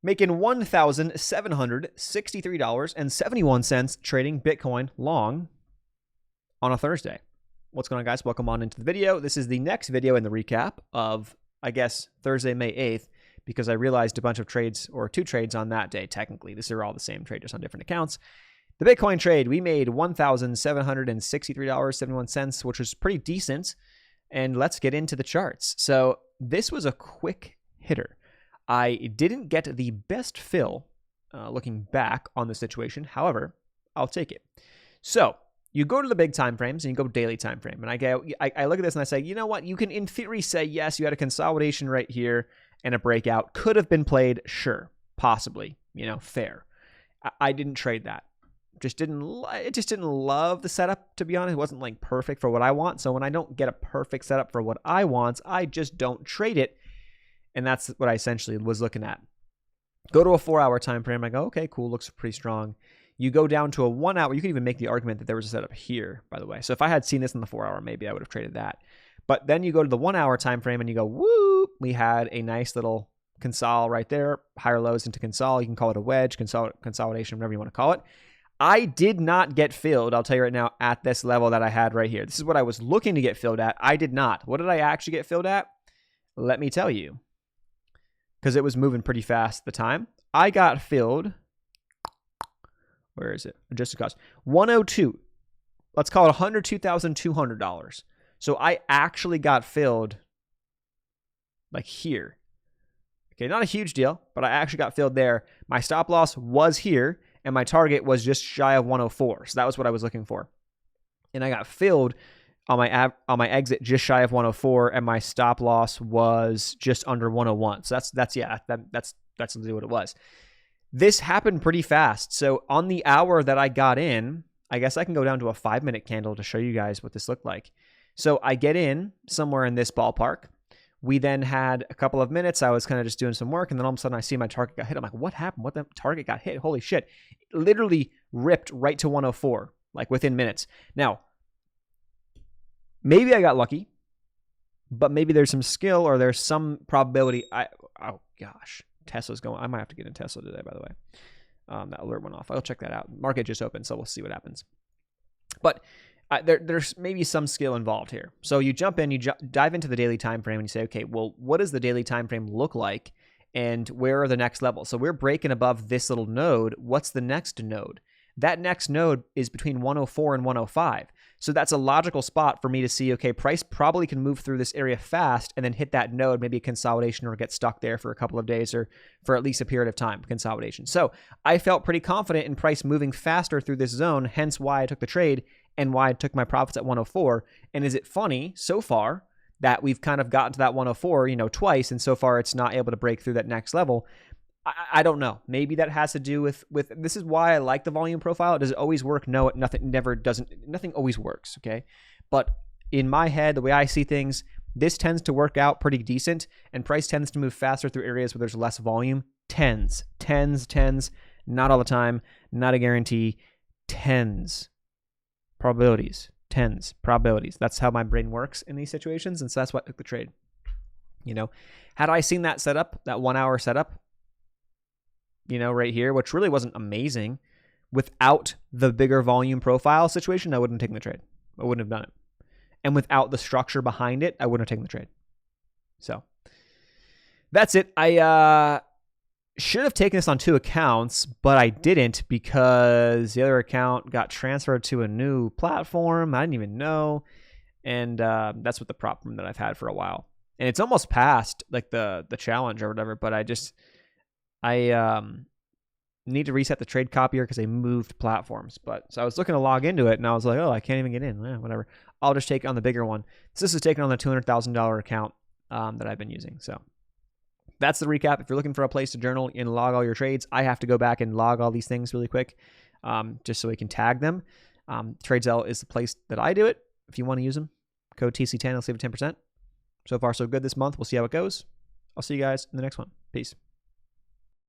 making $1,763.71 trading Bitcoin long on a Thursday. What's going on, guys? Welcome on into the video. This is the next video in the recap of, I guess, Thursday, May 8th, because I realized a bunch of trades, or 2 trades on that day, technically. These are all the same trade, just on different accounts. The Bitcoin trade, we made $1,763.71, which was pretty decent. And let's get into the charts. So this was a quick hitter. I didn't get the best fill looking back on the situation. However, I'll take it. So you go to the big time frames and you go daily time frame. And I look at this and I say, you know what? You can in theory say, yes, you had a consolidation right here and a breakout. Could have been played. Sure. Possibly. You know, fair. I didn't trade that. It just didn't love the setup, to be honest. It wasn't like perfect for what I want. So when I don't get a perfect setup for what I want, I just don't trade it. And that's what I essentially was looking at. Go to a 4-hour time frame. I go, okay, cool, looks pretty strong. You go down to a 1 hour. You could even make the argument that there was a setup here, by the way. So if I had seen this in the 4 hour, maybe I would have traded that. But then you go to the 1 hour time frame and you go, whoop, we had a nice little consol right there, higher lows into consol. You can call it a wedge, consolidation, whatever you want to call it. I did not get filled, I'll tell you right now, at this level that I had right here. This is what I was looking to get filled at. I did not. What did I actually get filled at? Let me tell you. Because it was moving pretty fast at the time. I got filled. Where is it? Adjusted cost. 102. Let's call it $102,200. So I actually got filled like here. Okay, not a huge deal, but I actually got filled there. My stop loss was here, and my target was just shy of 104. So that was what I was looking for. And I got filled on my exit just shy of 104, and my stop loss was just under 101. So that's literally what it was. This happened pretty fast. So on the hour that I got in, I guess I can go down to a 5-minute candle to show you guys what this looked like. So I get in somewhere in this ballpark. We then had a couple of minutes. I was kind of just doing some work, and then all of a sudden I see my target got hit. I'm like, what happened? What, the target got hit? Holy shit. It literally ripped right to 104, like within minutes. Now, maybe I got lucky, but maybe there's some skill or there's some probability. Oh gosh, Tesla's going. I might have to get in Tesla today, by the way. That alert went off. I'll check that out. Market just opened, so we'll see what happens. But there's maybe some skill involved here. So you jump in, you dive into the daily time frame, and you say, okay, well, what does the daily time frame look like, and where are the next levels? So we're breaking above this little node. What's the next node? That next node is between 104 and 105. So that's a logical spot for me to see, okay, price probably can move through this area fast and then hit that node, maybe a consolidation or get stuck there for a couple of days or for at least a period of time, consolidation. So I felt pretty confident in price moving faster through this zone, hence why I took the trade and why I took my profits at 104. And is it funny so far that we've kind of gotten to that 104, twice, and so far it's not able to break through that next level? I don't know. Maybe that has to do with this is why I like the volume profile. Does it always work? No, nothing always works, okay? But in my head, the way I see things, this tends to work out pretty decent, and price tends to move faster through areas where there's less volume. Tens, not all the time, not a guarantee. Tens, probabilities. That's how my brain works in these situations, and so that's why I took the trade. Had I seen that setup, that 1 hour setup, right here, which really wasn't amazing, without the bigger volume profile situation, I wouldn't have taken the trade. I wouldn't have done it. And without the structure behind it, I wouldn't have taken the trade. So that's it. I should have taken this on 2 accounts, but I didn't because the other account got transferred to a new platform. I didn't even know. And that's what the problem that I've had for a while. And it's almost past like the challenge or whatever, but I need to reset the trade copier because they moved platforms. So I was looking to log into it, and I was like, oh, I can't even get in. Whatever. I'll just take it on the bigger one. So this is taken on the $200,000 account that I've been using. So that's the recap. If you're looking for a place to journal and log all your trades, I have to go back and log all these things really quick just so we can tag them. TradeZelle is the place that I do it. If you want to use them, code TC10, I'll save you 10%. So far, so good this month. We'll see how it goes. I'll see you guys in the next one. Peace.